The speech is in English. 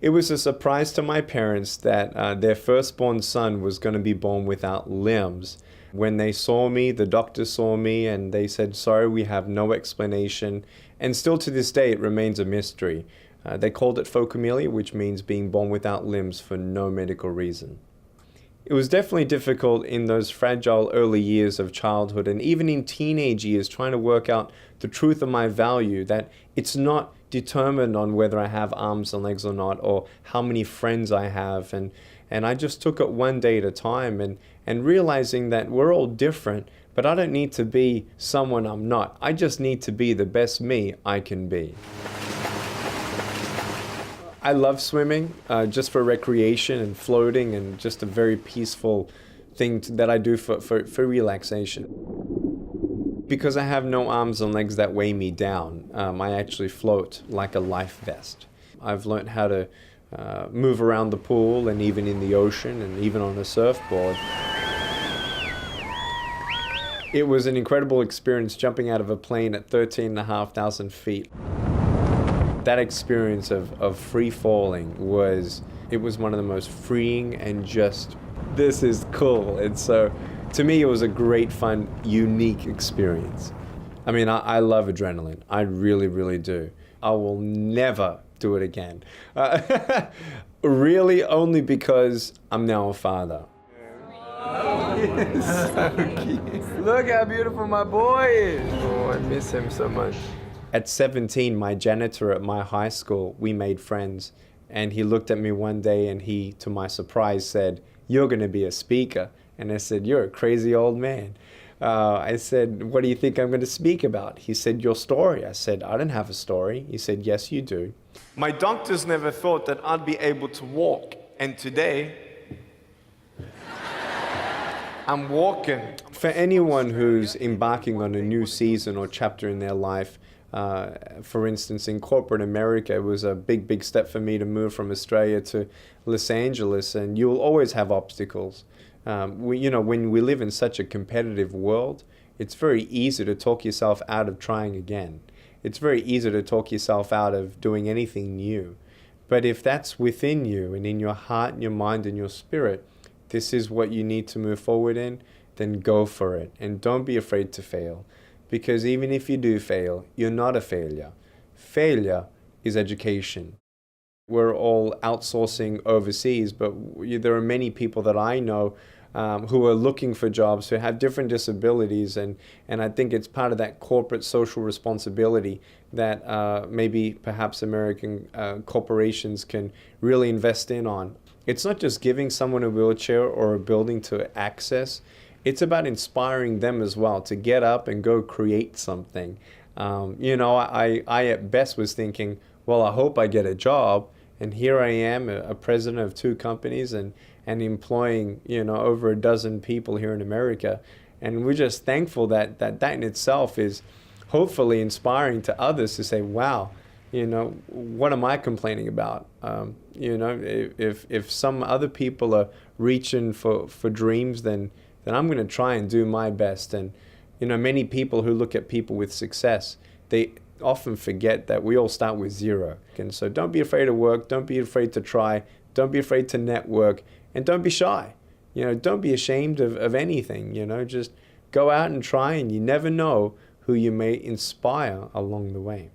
It was a surprise to my parents that their firstborn son was going to be born without limbs. When they saw me, the doctor saw me, and they said, sorry, we have no explanation. And still to this day, it remains a mystery. They called it phocomelia, which means being born without limbs for no medical reason. It was definitely difficult in those fragile early years of childhood and even in teenage years trying to work out the truth of my value, that it's not determined on whether I have arms and legs or not, or how many friends I have. And I just took it one day at a time and realizing that we're all different, but I don't need to be someone I'm not. I just need to be the best me I can be. I love swimming just for recreation and floating, and just a very peaceful thing that I do for relaxation. Because I have no arms and legs that weigh me down, I actually float like a life vest. I've learned how to move around the pool and even in the ocean and even on a surfboard. It was an incredible experience jumping out of a plane at 13,500 feet. That experience of free falling was one of the most freeing and just, this is cool. And so to me, it was a great, fun, unique experience. I mean, I love adrenaline. I really, really do. I will never do it again. Really only because I'm now a father. So cute. Look how beautiful my boy is. Oh, I miss him so much. At 17, my janitor at my high school, we made friends. And he looked at me one day and he, to my surprise, said, "You're going to be a speaker." And I said, "You're a crazy old man." I said, "What do you think I'm going to speak about?" He said, "Your story." I said, "I don't have a story." He said, "Yes, you do." My doctors never thought that I'd be able to walk. And today, I'm walking. For anyone who's embarking on a new season or chapter in their life, for instance, in corporate America, it was a big, big step for me to move from Australia to Los Angeles, and you'll always have obstacles. When we live in such a competitive world, it's very easy to talk yourself out of trying again. It's very easy to talk yourself out of doing anything new. But if that's within you and in your heart and your mind and your spirit, this is what you need to move forward in, then go for it. And don't be afraid to fail. Because even if you do fail, you're not a failure. Failure is education. We're all outsourcing overseas, but there are many people that I know who are looking for jobs, who have different disabilities, and I think it's part of that corporate social responsibility that maybe perhaps American corporations can really invest in on. It's not just giving someone a wheelchair or a building to access. It's about inspiring them as well to get up and go create something. I at best was thinking, well, I hope I get a job. And here I am, a president of 2 companies and employing, over a dozen people here in America. And we're just thankful that in itself is hopefully inspiring to others to say, wow, what am I complaining about? If some other people are reaching for dreams, then I'm going to try and do my best. And, many people who look at people with success, they often forget that we all start with 0. And so don't be afraid to work, don't be afraid to try, don't be afraid to network, and don't be shy. Don't be ashamed of anything, just go out and try, and you never know who you may inspire along the way.